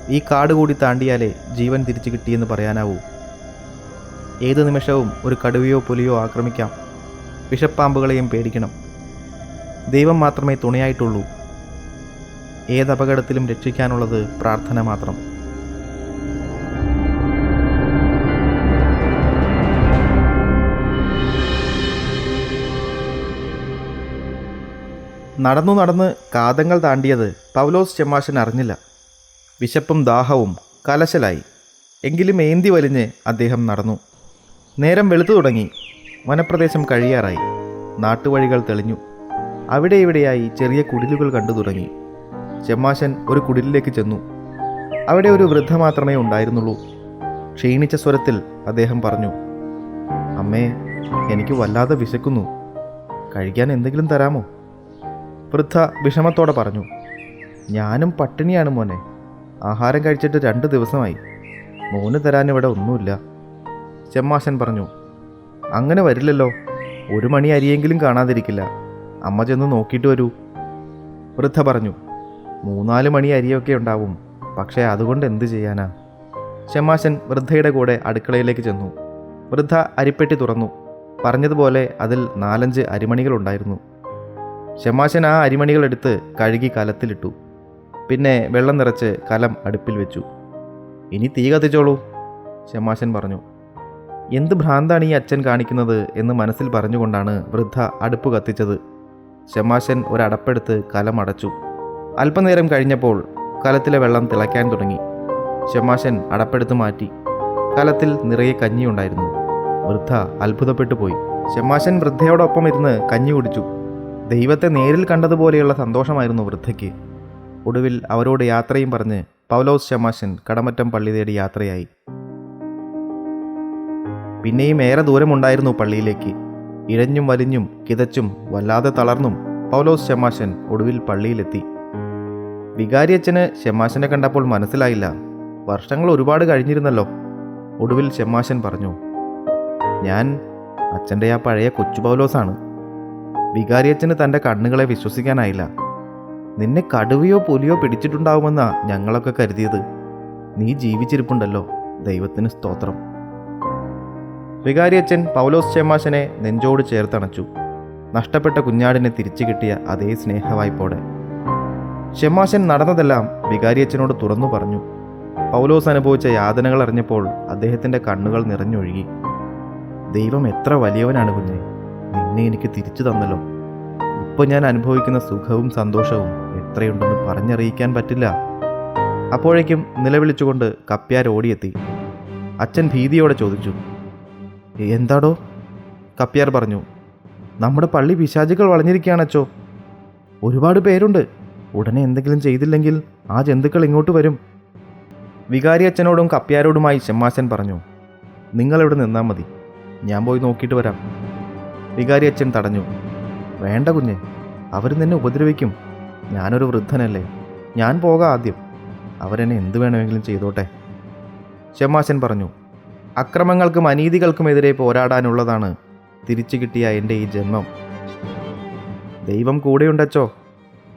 ഈ കാട് കൂടി താണ്ടിയാലേ ജീവൻ തിരിച്ചു കിട്ടിയെന്ന് പറയാനാവൂ. ഏത് നിമിഷവും ഒരു കടുവയോ പുലിയോ ആക്രമിക്കാം. വിഷപ്പാമ്പുകളെയും പേടിക്കണം. ദൈവം മാത്രമേ തുണയായിട്ടുള്ളൂ. ഏതപകടത്തിലും രക്ഷിക്കാനുള്ളത് പ്രാർത്ഥന മാത്രം. നടന്ന് കാതങ്ങൾ താണ്ടിയത് പൗലോസ് ചെമ്മാശൻ അറിഞ്ഞില്ല. വിശപ്പും ദാഹവും കലശലായി. എങ്കിലും ഏന്തി വലിഞ്ഞ് അദ്ദേഹം നടന്നു. നേരം വെളുത്തു തുടങ്ങി. വനപ്രദേശം കഴിയാറായി. നാട്ടുവഴികൾ തെളിഞ്ഞു. അവിടെ ഇവിടെയായി ചെറിയ കുടിലുകൾ കണ്ടു തുടങ്ങി. ചെമ്മാശൻ ഒരു കുടിലിലേക്ക് ചെന്നു. അവിടെ ഒരു വൃദ്ധ മാത്രമേ ഉണ്ടായിരുന്നുള്ളൂ. ക്ഷീണിച്ച സ്വരത്തിൽ അദ്ദേഹം പറഞ്ഞു, "അമ്മേ, എനിക്ക് വല്ലാതെ വിശക്കുന്നു. കഴിക്കാൻ എന്തെങ്കിലും തരാമോ?" വൃദ്ധ വിഷമത്തോടെ പറഞ്ഞു, "ഞാനും പട്ടിണിയാണ് മോനെ. ആഹാരം കഴിച്ചിട്ട് 2 ദിവസമായി. മോന് തരാൻ ഇവിടെ ഒന്നുമില്ല." ചെമ്മാശൻ പറഞ്ഞു, "അങ്ങനെ വരില്ലല്ലോ. 1 മണി അരിയെങ്കിലും കാണാതിരിക്കില്ല. അമ്മ ചെന്ന് നോക്കിയിട്ട് വരൂ." വൃദ്ധ പറഞ്ഞു, 3-4 മണി അരിയൊക്കെ ഉണ്ടാവും. പക്ഷേ അതുകൊണ്ട് എന്ത് ചെയ്യാനാ? ചെമ്മാശൻ വൃദ്ധയുടെ കൂടെ അടുക്കളയിലേക്ക് ചെന്നു. വൃദ്ധ അരിപ്പെട്ടി തുറന്നു. പറഞ്ഞതുപോലെ അതിൽ 4-5 അരിമണികളുണ്ടായിരുന്നു. ചെമ്മാശൻ ആ അരിമണികളെടുത്ത് കഴുകി കലത്തിലിട്ടു. പിന്നെ വെള്ളം നിറച്ച് കലം അടുപ്പിൽ വെച്ചു. "ഇനി തീ കത്തിച്ചോളൂ," ചെമ്മാശൻ പറഞ്ഞു. എന്ത് ഭ്രാന്താണ് ഈ അച്ഛൻ കാണിക്കുന്നത് എന്ന് മനസ്സിൽ പറഞ്ഞുകൊണ്ടാണ് വൃദ്ധ അടുപ്പ് കത്തിച്ചത്. ചെമ്മാശൻ ഒരടപ്പെടുത്ത് കലം അടച്ചു. അല്പനേരം കഴിഞ്ഞപ്പോൾ കലത്തിലെ വെള്ളം തിളയ്ക്കാൻ തുടങ്ങി. ചെമ്മാശൻ അടപ്പെടുത്ത് മാറ്റി. കലത്തിൽ നിറയെ കഞ്ഞിയുണ്ടായിരുന്നു. വൃദ്ധ അത്ഭുതപ്പെട്ടു പോയി. ചെമ്മാശൻ വൃദ്ധയോടൊപ്പം ഇരുന്ന് കഞ്ഞി കുടിച്ചു. ദൈവത്തെ നേരിൽ കണ്ടതുപോലെയുള്ള സന്തോഷമായിരുന്നു വൃദ്ധയ്ക്ക്. ഒടുവിൽ അവരോട് യാത്രയും പറഞ്ഞ് പൗലോസ് ചെമ്മാശൻ കടമറ്റം പള്ളി തേടി യാത്രയായി. പിന്നെയും ഏറെ ദൂരമുണ്ടായിരുന്നു പള്ളിയിലേക്ക്. ഇഴഞ്ഞും വലിഞ്ഞും കിതച്ചും വല്ലാതെ തളർന്നും പൗലോസ് ചെമ്മാശൻ ഒടുവിൽ പള്ളിയിലെത്തി. വികാരിയച്ഛന് ചെമ്മാശനെ കണ്ടപ്പോൾ മനസ്സിലായില്ല. വർഷങ്ങൾ ഒരുപാട് കഴിഞ്ഞിരുന്നല്ലോ. ഒടുവിൽ ചെമ്മാശൻ പറഞ്ഞു, "ഞാൻ അച്ഛൻ്റെ ആ പഴയ കൊച്ചു പൗലോസാണ്." വികാരിയച്ഛന് തൻ്റെ കണ്ണുകളെ വിശ്വസിക്കാനായില്ല. "നിന്നെ കടുവയോ പുലിയോ പിടിച്ചിട്ടുണ്ടാവുമെന്നാ ഞങ്ങളൊക്കെ കരുതിയത്. നീ ജീവിച്ചിരിപ്പുണ്ടല്ലോ. ദൈവത്തിന് സ്തോത്രം." വികാരിയച്ഛൻ പൗലോസ് ചെമ്മാശനെ നെഞ്ചോട് ചേർത്തണച്ചു. നഷ്ടപ്പെട്ട കുഞ്ഞാടിനെ തിരിച്ചു കിട്ടിയ അതേ സ്നേഹവായ്പോടെ. ചെമ്മാശൻ നടന്നതെല്ലാം വികാരിയച്ഛനോട് തുറന്നു പറഞ്ഞു. പൗലോസ് അനുഭവിച്ച യാതനകൾ അറിഞ്ഞപ്പോൾ അദ്ദേഹത്തിൻ്റെ കണ്ണുകൾ നിറഞ്ഞൊഴുകി. "ദൈവം എത്ര വലിയവനാണ് കുഞ്ഞെ. നിന്നെ എനിക്ക് തിരിച്ചു തന്നല്ലോ. ഇപ്പോൾ ഞാൻ അനുഭവിക്കുന്ന സുഖവും സന്തോഷവും എത്രയുണ്ടെന്ന് പറഞ്ഞറിയിക്കാൻ പറ്റില്ല." അപ്പോഴേക്കും നിലവിളിച്ചുകൊണ്ട് കപ്പ്യാർ ഓടിയെത്തി. അച്ഛൻ ഭീതിയോടെ ചോദിച്ചു, "എന്താടോ?" കപ്പ്യാർ പറഞ്ഞു, "നമ്മുടെ പള്ളി പിശാചുക്കൾ വളഞ്ഞിരിക്കുകയാണച്ചോ. ഒരുപാട് പേരുണ്ട്. ഉടനെ എന്തെങ്കിലും ചെയ്തില്ലെങ്കിൽ ആ ജന്തുക്കൾ ഇങ്ങോട്ട് വരും." വികാരി അച്ഛനോടും കപ്പ്യാരോടുമായി ചെമ്മാശൻ പറഞ്ഞു, "നിങ്ങളിവിടെ നിന്നാൽ മതി. ഞാൻ പോയി നോക്കിയിട്ട് വരാം." വികാരി അച്ഛൻ തടഞ്ഞു. "വേണ്ട കുഞ്ഞെ, അവർ നിന്നെ ഉപദ്രവിക്കും. ഞാനൊരു വൃദ്ധനല്ലേ. ഞാൻ പോകാം ആദ്യം. അവരെന്നെ എന്ത് വേണമെങ്കിലും ചെയ്തോട്ടെ." ചെമ്മാശൻ പറഞ്ഞു, "അക്രമങ്ങൾക്കും അനീതികൾക്കുമെതിരെ പോരാടാനുള്ളതാണ് തിരിച്ചു കിട്ടിയ എൻ്റെ ഈ ജന്മം. ദൈവം കൂടെയുണ്ടച്ചോ.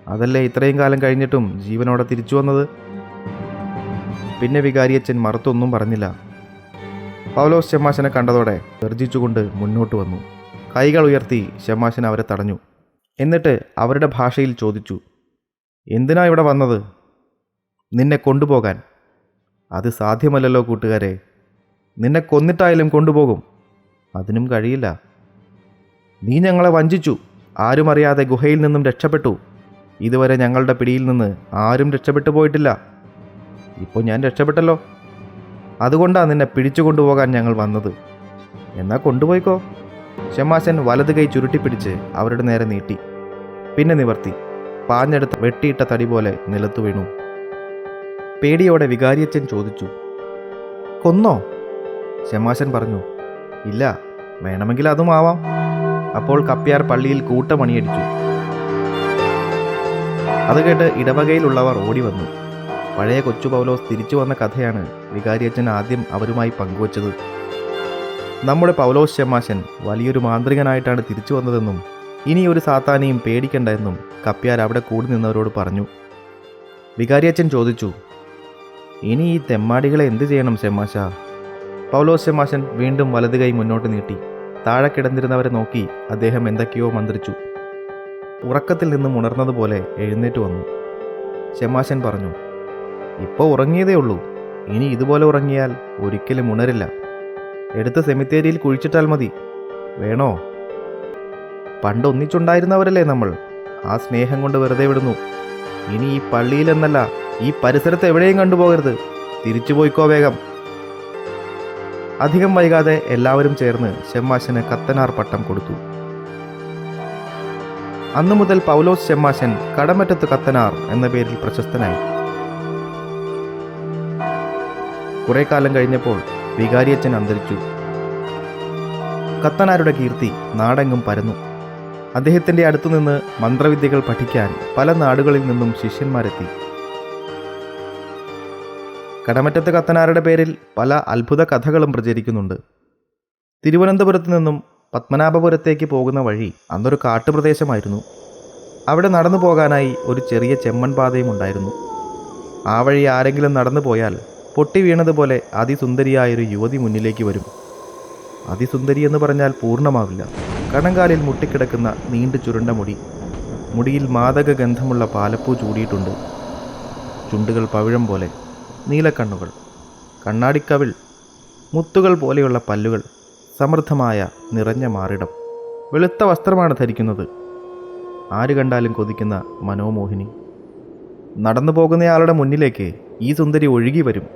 അതല്ലേ ഇത്രയും കാലം കഴിഞ്ഞിട്ടും ജീവനോടെ തിരിച്ചു വന്നത്." പിന്നെ വികാരിയച്ഛൻ മറുത്തൊന്നും പറഞ്ഞില്ല. പൗലോസ് ചെമ്മാശനെ കണ്ടതോടെ ഗർജിച്ചുകൊണ്ട് മുന്നോട്ട് വന്നു. കൈകൾ ഉയർത്തി ചെമ്മാശൻ അവരെ തടഞ്ഞു. എന്നിട്ട് അവരുടെ ഭാഷയിൽ ചോദിച്ചു, "എന്തിനാ ഇവിടെ വന്നത്?" "നിന്നെ കൊണ്ടുപോകാൻ." "അത് സാധ്യമല്ലല്ലോ കൂട്ടുകാരെ. നിന്നെ കൊന്നിട്ടായാലും കൊണ്ടുപോകും." "അതിനും കഴിയില്ല. നീ ഞങ്ങളെ വഞ്ചിച്ചു. ആരും അറിയാതെ ഗുഹയിൽ നിന്നും രക്ഷപ്പെട്ടു. ഇതുവരെ ഞങ്ങളുടെ പിടിയിൽ നിന്ന് ആരും രക്ഷപ്പെട്ടു പോയിട്ടില്ല. ഇപ്പോൾ ഞാൻ രക്ഷപ്പെട്ടല്ലോ. അതുകൊണ്ടാണ് നിന്നെ പിടിച്ചു കൊണ്ടുപോകാൻ ഞങ്ങൾ വന്നത്. എന്നാൽ കൊണ്ടുപോയിക്കോ." ചെമ്മാശൻ വലത് കൈ ചുരുട്ടിപ്പിടിച്ച് അവരുടെ നേരെ നീട്ടി. പിന്നെ നിവർത്തി. പാഞ്ഞെടുത്ത് വെട്ടിയിട്ട തടി പോലെ നിലത്തു വീണു. പേടിയോടെ വികാരിയച്ഛൻ ചോദിച്ചു, "കൊന്നോ?" ചെമ്മാശൻ പറഞ്ഞു, "ഇല്ല, വേണമെങ്കിൽ അതും ആവാം." അപ്പോൾ കപ്പ്യാർ പള്ളിയിൽ കൂട്ടമണിയടിച്ചു. അത് കേട്ട് ഇടവകയിലുള്ളവർ ഓടി വന്നു. പഴയ കൊച്ചു പൗലോസ് തിരിച്ചു വന്ന കഥയാണ് വികാരിയച്ഛൻ ആദ്യം അവരുമായി പങ്കുവച്ചത്. നമ്മുടെ പൗലോസ് ചെമ്മാശൻ വലിയൊരു മാന്ത്രികനായിട്ടാണ് തിരിച്ചു വന്നതെന്നും ഇനി ഒരു സാത്താനെയും പേടിക്കണ്ട എന്നും കപ്പ്യാർ അവിടെ കൂടി നിന്നവരോട് പറഞ്ഞു. വികാരിയച്ഛൻ ചോദിച്ചു, ഇനി ഈ തെമ്മാടികളെ എന്ത് ചെയ്യണം ഷെമാശ? പൗലോസ് ഷെമാശൻ വീണ്ടും വലത് കൈ മുന്നോട്ട് നീട്ടി താഴെ കിടന്നിരുന്നവരെ നോക്കി അദ്ദേഹം എന്തൊക്കെയോ മന്ത്രിച്ചു. ഉറക്കത്തിൽ നിന്നും ഉണർന്നതുപോലെ എഴുന്നേറ്റ് വന്നു. ഷെമാശൻ പറഞ്ഞു, ഇപ്പോൾ ഉറങ്ങിയതേ ഉള്ളൂ. ഇനി ഇതുപോലെ ഉറങ്ങിയാൽ ഒരിക്കലും ഉണരില്ല. എടുത്ത് സെമിത്തേരിയിൽ കുഴിച്ചിട്ടാൽ മതി. വേണോ? പണ്ട് ഒന്നിച്ചുണ്ടായിരുന്നവരല്ലേ നമ്മൾ. ആ സ്നേഹം കൊണ്ട് വെറുതെ വിടുന്നു. ഇനി ഈ പള്ളിയിലെന്നല്ല, ഈ പരിസരത്ത് എവിടെയും കണ്ടുപോകരുത്. തിരിച്ചു പോയിക്കോ വേഗം. അധികം വൈകാതെ എല്ലാവരും ചേർന്ന് ഷെമാശന് കത്തനാർ പട്ടം കൊടുത്തു. അന്നു മുതൽ പൗലോസ് ഷെമാശൻ കടമറ്റത്ത് കത്തനാർ എന്ന പേരിൽ പ്രശസ്തനായി. കുറെ കാലം കഴിഞ്ഞപ്പോൾ വികാരിയച്ഛൻ അന്തരിച്ചു. കത്തനാരുടെ കീർത്തി നാടെങ്ങും പരന്നു. അദ്ദേഹത്തിൻ്റെ അടുത്തുനിന്ന് മന്ത്രവിദ്യകൾ പഠിക്കാൻ പല നാടുകളിൽ നിന്നും ശിഷ്യന്മാരെത്തി. കടമറ്റത്ത് കത്തനാരുടെ പേരിൽ പല അത്ഭുത കഥകളും പ്രചരിക്കുന്നുണ്ട്. തിരുവനന്തപുരത്ത് നിന്നും പത്മനാഭപുരത്തേക്ക് പോകുന്ന വഴി അന്നൊരു കാട്ടുപ്രദേശമായിരുന്നു. അവിടെ നടന്നു പോകാനായി ഒരു ചെറിയ ചെമ്മൺ പാതയും ഉണ്ടായിരുന്നു. ആ വഴി ആരെങ്കിലും നടന്നു പോയാൽ പൊട്ടി വീണതുപോലെ അതിസുന്ദരിയായൊരു യുവതി മുന്നിലേക്ക് വരും. അതിസുന്ദരി എന്ന് പറഞ്ഞാൽ പൂർണ്ണമാവില്ല. കണങ്കാലിൽ മുട്ടിക്കിടക്കുന്ന നീണ്ടു ചുരുണ്ട മുടിയിൽ മാദക ഗന്ധമുള്ള പാലപ്പൂ ചൂടിയിട്ടുണ്ട്. ചുണ്ടുകൾ പവിഴം പോലെ, നീലക്കണ്ണുകൾ, കണ്ണാടിക്കവിൾ, മുത്തുകൾ പോലെയുള്ള പല്ലുകൾ, സമൃദ്ധമായ നിറഞ്ഞ മാറിടം. വെളുത്ത വസ്ത്രമാണ് ധരിക്കുന്നത്. ആര് കണ്ടാലും കൊതിക്കുന്ന മനോമോഹിനി. നടന്നു പോകുന്നയാളുടെ മുന്നിലേക്ക് ഈ സുന്ദരി ഒഴുകി വരും.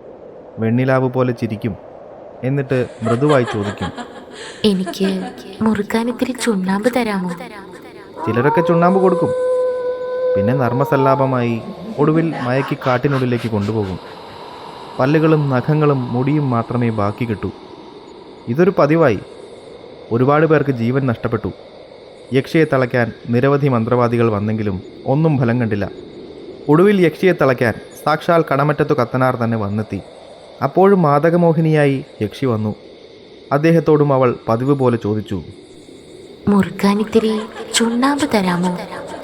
വെണ്ണിലാവ് പോലെ ചിരിക്കും. എന്നിട്ട് മൃദുവായി ചോദിക്കും, എനിക്ക് മുറുക്കാൻ ഇത്തിരി ചുണ്ണാമ്പ് തരാമോ? ചിലരൊക്കെ ചുണ്ണാമ്പ് കൊടുക്കും. പിന്നെ നർമ്മസല്ലാപമായി ഒടുവിൽ മയക്കി കാട്ടിനുള്ളിലേക്ക് കൊണ്ടുപോകും. പല്ലുകളും നഖങ്ങളും മുടിയും മാത്രമേ ബാക്കി കിട്ടൂ. ഇതൊരു പതിവായി. ഒരുപാട് പേർക്ക് ജീവൻ നഷ്ടപ്പെട്ടു. യക്ഷിയെ തളയ്ക്കാൻ നിരവധി മന്ത്രവാദികൾ വന്നെങ്കിലും ഒന്നും ഫലം കണ്ടില്ല. ഒടുവിൽ യക്ഷിയെ തളയ്ക്കാൻ സാക്ഷാൽ കടമറ്റത്തു കത്തനാർ തന്നെ വന്നെത്തി. അപ്പോഴും മാദകമോഹിനിയായി യക്ഷി വന്നു. അദ്ദേഹത്തോടും അവൾ പതിവ് പോലെ ചോദിച്ചു, മുറുക്കാൻ ഇത്തിരി ചുണ്ണാമ്പ് തരാമോ?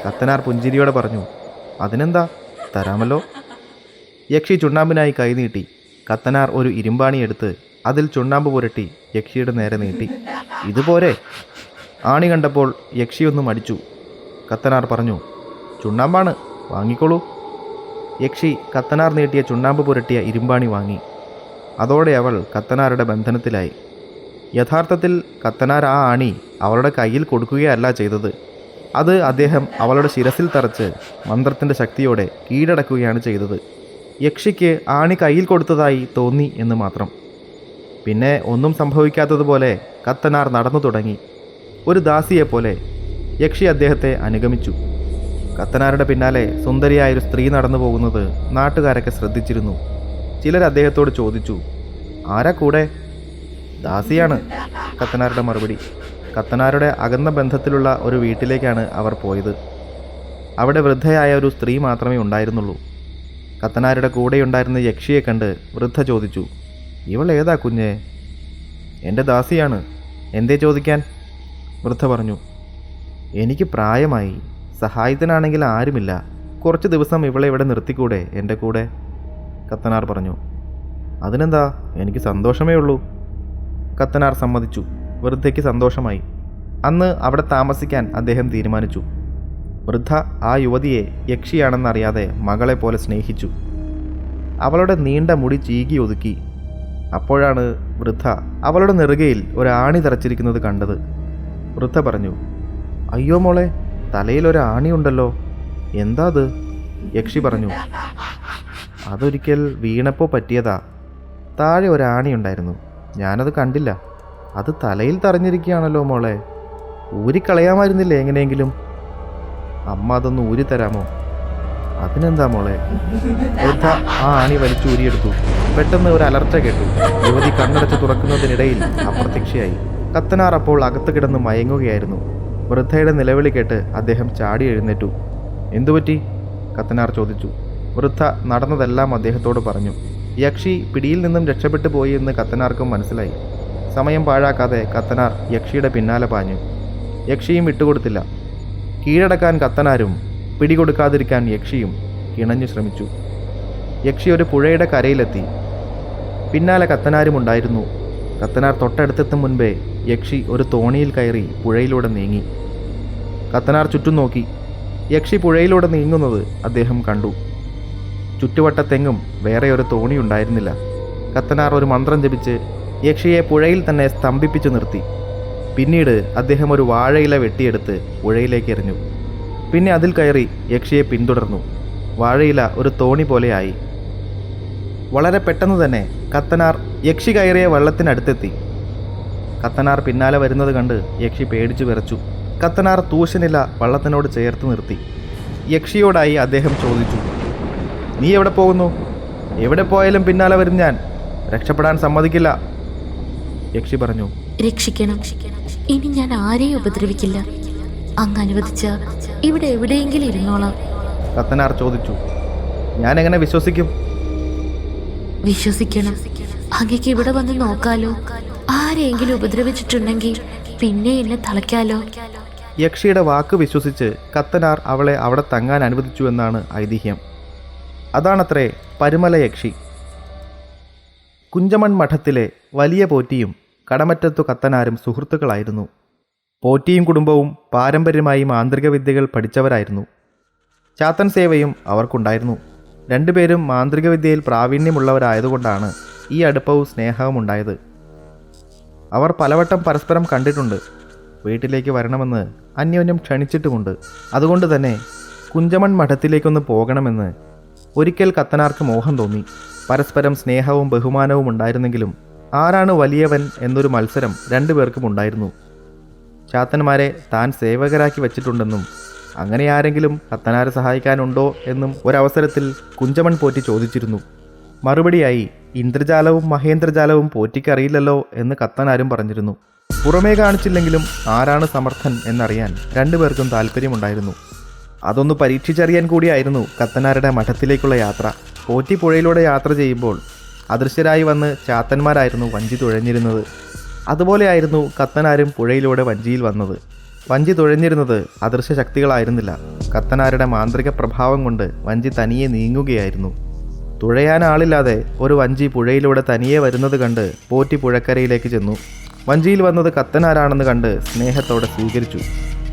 കത്തനാർ പുഞ്ചിരിയോടെ പറഞ്ഞു, അതിനെന്താ, തരാമല്ലോ. യക്ഷി ചുണ്ണാമ്പിനായി കൈനീട്ടി. കത്തനാർ ഒരു ഇരുമ്പാണി എടുത്ത് അതിൽ ചുണ്ണാമ്പ് പുരട്ടി യക്ഷിയുടെ നേരെ നീട്ടി. ഇതുപോരെ? ആണി കണ്ടപ്പോൾ യക്ഷിയൊന്ന് മടിച്ചു. കത്തനാർ പറഞ്ഞു, ചുണ്ണാമ്പാണ്, വാങ്ങിക്കോളൂ. യക്ഷി കത്തനാർ നീട്ടിയ ചുണ്ണാമ്പ് പുരട്ടിയ ഇരുമ്പാണി വാങ്ങി. അതോടെ അവൾ കത്തനാരുടെ ബന്ധനത്തിലായി. യഥാർത്ഥത്തിൽ കത്തനാർ ആ ആണി അവളുടെ കയ്യിൽ കൊടുക്കുകയല്ല ചെയ്തത്. അത് അദ്ദേഹം അവളുടെ ശിരസിൽ തറച്ച് മന്ത്രത്തിൻ്റെ ശക്തിയോടെ കീഴടക്കുകയാണ് ചെയ്തത്. യക്ഷിക്ക് ആണി കയ്യിൽ കൊടുത്തതായി തോന്നി എന്ന് മാത്രം. പിന്നെ ഒന്നും സംഭവിക്കാത്തതുപോലെ കത്തനാർ നടന്നു തുടങ്ങി. ഒരു ദാസിയെപ്പോലെ യക്ഷി അദ്ദേഹത്തെ അനുഗമിച്ചു. കത്തനാരുടെ പിന്നാലെ സുന്ദരിയായൊരു സ്ത്രീ നടന്നു പോകുന്നത് നാട്ടുകാരൊക്കെ ശ്രദ്ധിച്ചിരുന്നു. ചിലർ അദ്ദേഹത്തോട് ചോദിച്ചു, ആരാ കൂടെ? ദാസിയാണ്, കത്തനാരുടെ മറുപടി. കത്തനാരുടെ അകന്ന ബന്ധത്തിലുള്ള ഒരു വീട്ടിലേക്കാണ് അവർ പോയത്. അവിടെ വൃദ്ധയായ ഒരു സ്ത്രീ മാത്രമേ ഉണ്ടായിരുന്നുള്ളൂ. കത്തനാരുടെ കൂടെയുണ്ടായിരുന്ന യക്ഷിയെ കണ്ട് വൃദ്ധ ചോദിച്ചു, ഇവൾ ഏതാ കുഞ്ഞേ? എൻ്റെ ദാസിയാണ്. എന്തേ ചോദിക്കാൻ? വൃദ്ധ പറഞ്ഞു, എനിക്ക് പ്രായമായി, സഹായത്തിനാണെങ്കിൽ ആരുമില്ല. കുറച്ച് ദിവസം ഇവളെ ഇവിടെ നിർത്തിക്കൂടെ എൻ്റെ കൂടെ? കത്തനാർ പറഞ്ഞു, അതിനെന്താ, എനിക്ക് സന്തോഷമേ ഉള്ളൂ. കത്തനാർ സമ്മതിച്ചു. വൃദ്ധയ്ക്ക് സന്തോഷമായി. അന്ന് അവിടെ താമസിക്കാൻ അദ്ദേഹം തീരുമാനിച്ചു. വൃദ്ധ ആ യുവതിയെ യക്ഷിയാണെന്നറിയാതെ മകളെ പോലെ സ്നേഹിച്ചു. അവളുടെ നീണ്ട മുടി ചീകി ഒതുക്കി. അപ്പോഴാണ് വൃദ്ധ അവളുടെ നെറുകയിൽ ഒരാണി തറച്ചിരിക്കുന്നത് കണ്ടത്. വൃദ്ധ പറഞ്ഞു, അയ്യോ മോളെ, തലയിൽ ഒരാണിയുണ്ടല്ലോ, എന്താ അത്? യക്ഷി പറഞ്ഞു, അതൊരിക്കൽ വീണപ്പോൾ പറ്റിയതാ. താഴെ ഒരാണിയുണ്ടായിരുന്നു, ഞാനത് കണ്ടില്ല. അത് തലയിൽ തറഞ്ഞിരിക്കുകയാണല്ലോ മോളെ, ഊരിക്കളയാമായിരുന്നില്ലേ എങ്ങനെയെങ്കിലും? അമ്മ അതൊന്ന് ഊരിത്തരാമോ? അതിനെന്താ മോളെ? വൃദ്ധ ആ ആണി വലിച്ചൂരിയെടുത്തു. പെട്ടെന്ന് ഒരു അലർച്ച കേട്ടു. യുവതി കണ്ണടച്ച് തുറക്കുന്നതിനിടയിൽ അപ്രത്യക്ഷയായി. കത്തനാർ അപ്പോൾ അകത്ത് കിടന്ന് മയങ്ങുകയായിരുന്നു. വൃദ്ധയുടെ നിലവിളി കേട്ട് അദ്ദേഹം ചാടി എഴുന്നേറ്റു. എന്തുപറ്റി? കത്തനാർ ചോദിച്ചു. വൃദ്ധ നടന്നതെല്ലാം അദ്ദേഹത്തോട് പറഞ്ഞു. യക്ഷി പിടിയിൽ നിന്നും രക്ഷപ്പെട്ടു പോയി എന്ന് കത്തനാർക്കും മനസ്സിലായി. സമയം പാഴാക്കാതെ കത്തനാർ യക്ഷിയുടെ പിന്നാലെ പാഞ്ഞു. യക്ഷിയും വിട്ടുകൊടുത്തില്ല. കീഴടക്കാൻ കത്തനാരും പിടികൊടുക്കാതിരിക്കാൻ യക്ഷിയും കിണഞ്ഞു ശ്രമിച്ചു. യക്ഷി ഒരു പുഴയുടെ കരയിലെത്തി. പിന്നാലെ കത്തനാരുമുണ്ടായിരുന്നു. കത്തനാർ തൊട്ടടുത്തെത്തും മുൻപേ യക്ഷി ഒരു തോണിയിൽ കയറി പുഴയിലൂടെ നീങ്ങി. കത്തനാർ ചുറ്റും നോക്കി. യക്ഷി പുഴയിലൂടെ നീങ്ങുന്നത് അദ്ദേഹം കണ്ടു. ചുറ്റുവട്ടത്തെങ്ങും വേറെ ഒരു തോണി ഉണ്ടായിരുന്നില്ല. കത്തനാർ ഒരു മന്ത്രം ജപിച്ച് യക്ഷിയെ പുഴയിൽ തന്നെ സ്തംഭിപ്പിച്ചു നിർത്തി. പിന്നീട് അദ്ദേഹം ഒരു വാഴയില വെട്ടിയെടുത്ത് പുഴയിലേക്ക് എറിഞ്ഞു. പിന്നെ അതിൽ കയറി യക്ഷിയെ പിന്തുടർന്നു. വാഴയില ഒരു തോണി പോലെയായി. വളരെ പെട്ടെന്ന് തന്നെ കത്തനാർ യക്ഷി കയറിയ വെള്ളത്തിനടുത്തെത്തി. കത്തനാർ പിന്നാലെ വരുന്നത് കണ്ട് യക്ഷി പേടിച്ചു വിറച്ചു. കത്തനാർ തൂശനില വള്ളത്തിനോട് ചേർത്ത് നിർത്തി. യക്ഷിയോടായി അദ്ദേഹം ചോദിച്ചു, "നീ എവിടെ പോകുന്നു? എവിടെ പോയാലും പിന്നാലെ വരും ഞാൻ. രക്ഷപ്പെടാൻ സമ്മതിക്കില്ല." യക്ഷി പറഞ്ഞു, രക്ഷിക്കണം. ഇനി ഞാൻ ആരെയും ഉപദ്രവിക്കില്ല. അങ്ങ് അനുവദിച്ച ഇവിടെ എവിടെയെങ്കിലും ഇരുന്നോളാം. കത്തനാർ ചോദിച്ചു, "ഞാൻ എങ്ങനെ വിശ്വസിക്കും?" വിശ്വസിക്കണം. അങ്ങക്ക് ഇവിടെ വന്ന് നോക്കാലോ. ആരെയെങ്കിലും ഉപദ്രവിച്ചിട്ടുണ്ടെങ്കിൽ പിന്നെ എന്നെ തളയ്ക്കാലോ. യക്ഷിയുടെ വാക്ക് വിശ്വസിച്ച് കത്തനാർ അവളെ അവിടെ തങ്ങാൻ അനുവദിച്ചു എന്നാണ് ഐതിഹ്യം. അതാണത്രേ പരുമല യക്ഷി. കുഞ്ചമൺ മഠത്തിലെ വലിയ പോറ്റിയും കടമറ്റത്തു കത്തനാരും സുഹൃത്തുക്കളായിരുന്നു. പോറ്റിയും കുടുംബവും പാരമ്പര്യമായി മാന്ത്രിക വിദ്യകൾ പഠിച്ചവരായിരുന്നു. ചാത്തൻ സേവയും അവർക്കുണ്ടായിരുന്നു. രണ്ടുപേരും മാന്ത്രിക വിദ്യയിൽ പ്രാവീണ്യമുള്ളവരായതുകൊണ്ടാണ് ഈ അടുപ്പവും സ്നേഹവും ഉണ്ടായത്. അവർ പലവട്ടം പരസ്പരം കണ്ടിട്ടുണ്ട്. വീട്ടിലേക്ക് വരണമെന്ന് അന്യോന്യം ക്ഷണിച്ചിട്ടുമുണ്ട്. അതുകൊണ്ട് തന്നെ കുഞ്ചമൺ മഠത്തിലേക്കൊന്ന് പോകണമെന്ന് ഒരിക്കൽ കത്തനാർക്ക് മോഹം തോന്നി. പരസ്പരം സ്നേഹവും ബഹുമാനവും ഉണ്ടായിരുന്നെങ്കിലും ആരാണ് വലിയവൻ എന്നൊരു മത്സരം രണ്ടുപേർക്കും ഉണ്ടായിരുന്നു. ചാത്തന്മാരെ താൻ സേവകരാക്കി വച്ചിട്ടുണ്ടെന്നും അങ്ങനെ ആരെങ്കിലും കത്തനാരെ സഹായിക്കാനുണ്ടോ എന്നും ഒരവസരത്തിൽ കുഞ്ചമൺ പോറ്റി ചോദിച്ചിരുന്നു. മറുപടിയായി ഇന്ദ്രജാലവും മഹേന്ദ്രജാലവും പോറ്റിക്കറിയില്ലല്ലോ എന്ന് കത്തനാരും പറഞ്ഞിരുന്നു. പുറമേ കാണിച്ചില്ലെങ്കിലും ആരാണ് സമർത്ഥൻ എന്നറിയാൻ രണ്ടുപേർക്കും താല്പര്യമുണ്ടായിരുന്നു. അതൊന്ന് പരീക്ഷിച്ചറിയാൻ കൂടിയായിരുന്നു കത്തനാരുടെ മഠത്തിലേക്കുള്ള യാത്ര. പോറ്റി പുഴയിലൂടെ യാത്ര ചെയ്യുമ്പോൾ അദൃശ്യരായി വന്ന് ചാത്തന്മാരായിരുന്നു വഞ്ചി തുഴഞ്ഞിരുന്നത്. അതുപോലെയായിരുന്നു കത്തനാരും പുഴയിലൂടെ വഞ്ചിയിൽ വന്നത്. വഞ്ചി തുഴഞ്ഞിരുന്നത് അദൃശ്യ ശക്തികളായിരുന്നില്ല. കത്തനാരുടെ മാന്ത്രിക പ്രഭാവം കൊണ്ട് വഞ്ചി തനിയെ നീങ്ങുകയായിരുന്നു. തുഴയാൻ ആളില്ലാതെ ഒരു വഞ്ചി പുഴയിലൂടെ തനിയെ വരുന്നത് കണ്ട് പോറ്റി പുഴക്കരയിലേക്ക് ചെന്നു. വഞ്ചിയിൽ വന്നത് കത്തനാരാണെന്ന് കണ്ട് സ്നേഹത്തോടെ സ്വീകരിച്ചു.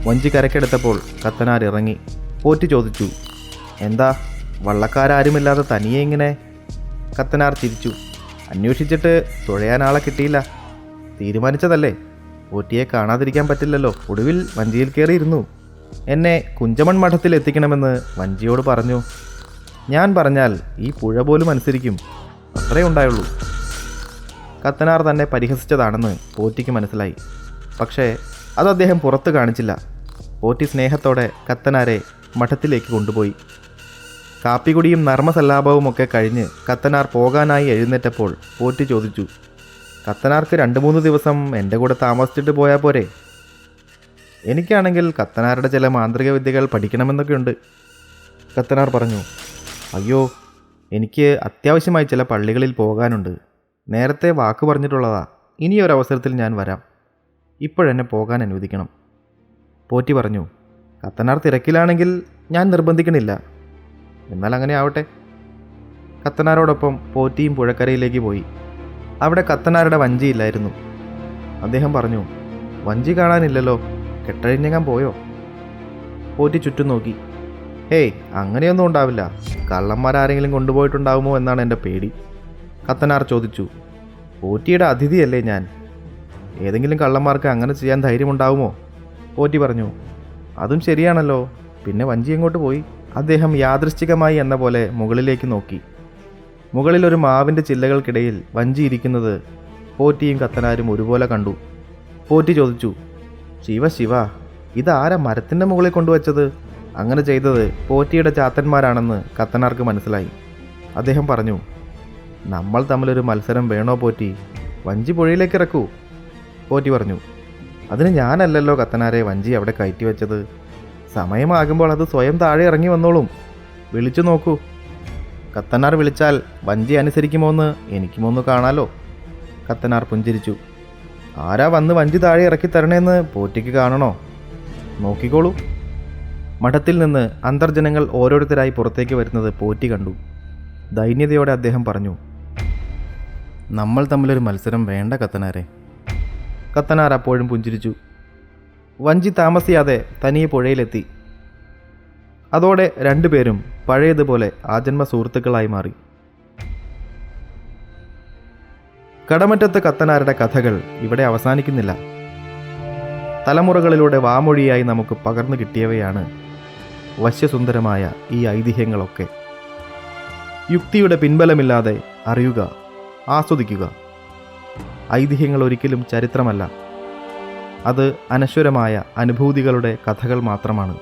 വഞ്ചി കരക്കെടുത്തപ്പോൾ കത്തനാർ ഇറങ്ങി. പോറ്റി ചോദിച്ചു, "എന്താ വള്ളക്കാരാരുമില്ലാതെ തനിയെ ഇങ്ങനെ?" കത്തനാർ ചിരിച്ചു. "അന്വേഷിച്ചിട്ട് തുഴയാൻ ആളെ കിട്ടിയില്ല. തീരുമാനിച്ചതല്ലേ, പോറ്റിയെ കാണാതിരിക്കാൻ പറ്റില്ലല്ലോ. ഒടുവിൽ വഞ്ചിയിൽ കയറിയിരുന്നു. എന്നെ കുഞ്ചമൺ മഠത്തിൽ എത്തിക്കണമെന്ന് വഞ്ചിയോട് പറഞ്ഞു. ഞാൻ പറഞ്ഞാൽ ഈ പുഴ പോലും അനുസരിക്കും. അത്രേ ഉണ്ടായുള്ളൂ." കത്തനാർ തന്നെ പരിഹസിച്ചതാണെന്ന് പോറ്റിക്ക് മനസ്സിലായി. പക്ഷേ അത് അദ്ദേഹം പുറത്ത് കാണിച്ചില്ല. പോറ്റി സ്നേഹത്തോടെ കത്തനാരെ മഠത്തിലേക്ക് കൊണ്ടുപോയി. കാപ്പികുടിയും നർമ്മസല്ലാപവും ഒക്കെ കഴിഞ്ഞ് കത്തനാർ പോകാനായി എഴുന്നേറ്റപ്പോൾ പോറ്റി ചോദിച്ചു, "കത്തനാർക്ക് 2-3 ദിവസം എൻ്റെ കൂടെ താമസിച്ചിട്ട് പോയാൽ പോരെ? എനിക്കാണെങ്കിൽ കത്തനാരുടെ ചില മാന്ത്രിക വിദ്യകൾ പഠിക്കണമെന്നൊക്കെയുണ്ട്." കത്തനാർ പറഞ്ഞു, "അയ്യോ, എനിക്ക് അത്യാവശ്യമായി ചില പള്ളികളിൽ പോകാനുണ്ട്. നേരത്തെ വാക്ക് പറഞ്ഞിട്ടുള്ളതാ. ഇനിയൊരവസരത്തിൽ ഞാൻ വരാം. ഇപ്പോഴെന്നെ പോകാൻ അനുവദിക്കണം." പോറ്റി പറഞ്ഞു, "കത്തനാർ തിരക്കിലാണെങ്കിൽ ഞാൻ നിർബന്ധിക്കണില്ല. എന്നാൽ അങ്ങനെ ആവട്ടെ." കത്തനാരോടൊപ്പം പോറ്റിയും പുഴക്കരയിലേക്ക് പോയി. അവിടെ കത്തനാരുടെ വഞ്ചിയില്ലായിരുന്നു. അദ്ദേഹം പറഞ്ഞു, "വഞ്ചി കാണാനില്ലല്ലോ. കെട്ടഴിഞ്ഞങ്ങാൻ പോയോ?" പോറ്റി ചുറ്റും നോക്കി. "ഹേയ്, അങ്ങനെയൊന്നും ഉണ്ടാവില്ല. കള്ളന്മാരാരെങ്കിലും കൊണ്ടുപോയിട്ടുണ്ടാവുമോ എന്നാണ് എൻ്റെ പേടി." കത്തനാർ ചോദിച്ചു, "പോറ്റിയുടെ അതിഥിയല്ലേ ഞാൻ. ഏതെങ്കിലും കള്ളന്മാർക്ക് അങ്ങനെ ചെയ്യാൻ ധൈര്യമുണ്ടാവുമോ?" പോറ്റി പറഞ്ഞു, "അതും ശരിയാണല്ലോ. പിന്നെ വഞ്ചി എങ്ങോട്ട് പോയി?" അദ്ദേഹം യാദൃശ്ചികമായി എന്ന പോലെ മുകളിലേക്ക് നോക്കി. മുകളിലൊരു മാവിൻ്റെ ചില്ലകൾക്കിടയിൽ വഞ്ചി ഇരിക്കുന്നത് പോറ്റിയും കത്തനാരും ഒരുപോലെ കണ്ടു. പോറ്റി ചോദിച്ചു, "ശിവ ശിവ, ഇതാരാ മരത്തിൻ്റെ മുകളിൽ കൊണ്ടുവച്ചത്?" അങ്ങനെ ചെയ്തത് പോറ്റിയുടെ ചാത്തന്മാരാണെന്ന് കത്തനാർക്ക് മനസ്സിലായി. അദ്ദേഹം പറഞ്ഞു, "നമ്മൾ തമ്മിലൊരു മത്സരം വേണോ പോറ്റി? വഞ്ചി പുഴയിലേക്ക് ഇറക്കൂ." പോറ്റി പറഞ്ഞു, "അതിന് ഞാനല്ലല്ലോ കത്തനാരെ വഞ്ചി അവിടെ കയറ്റി വെച്ചത്. സമയമാകുമ്പോൾ അത് സ്വയം താഴെ ഇറങ്ങി വന്നോളും. വിളിച്ചു നോക്കൂ." കത്തനാർ വിളിച്ചാൽ വഞ്ചി അനുസരിക്കുമോ എന്ന് എനിക്കുമൊന്ന് കാണാലോ. കത്തനാർ പുഞ്ചിരിച്ചു. "ആരാ വന്ന് വഞ്ചി താഴെ ഇറക്കി തരണേന്ന് പോറ്റിക്ക് കാണണോ? നോക്കിക്കോളൂ." മഠത്തിൽ നിന്ന് അന്തർജനങ്ങൾ ഓരോരുത്തരായി പുറത്തേക്ക് വരുന്നത് പോറ്റി കണ്ടു. ദൈന്യതയോടെ അദ്ദേഹം പറഞ്ഞു, നമ്മൾ തമ്മിലൊരു മത്സരം വേണ്ട കത്തനാരെ. കത്തനാർ അപ്പോഴും പുഞ്ചിരിച്ചു. വഞ്ചി താമസിയാതെ തനിയെ പുഴയിലെത്തി. അതോടെ രണ്ടുപേരും പഴയതുപോലെ ആജന്മ സുഹൃത്തുക്കളായി മാറി. കടമറ്റത്ത് കത്തനാരുടെ കഥകൾ ഇവിടെ അവസാനിക്കുന്നില്ല. തലമുറകളിലൂടെ വാമൊഴിയായി നമുക്ക് പകർന്നു കിട്ടിയവയാണ് വശ്യസുന്ദരമായ ഈ ഐതിഹ്യങ്ങളൊക്കെ. യുക്തിയുടെ പിൻബലമില്ലാതെ അറിയുക, ആസ്വദിക്കുക. ഐതിഹ്യങ്ങൾ ഒരിക്കലും ചരിത്രമല്ല, അത് അനശ്വരമായ അനുഭൂതികളുടെ കഥകൾ മാത്രമാണ്.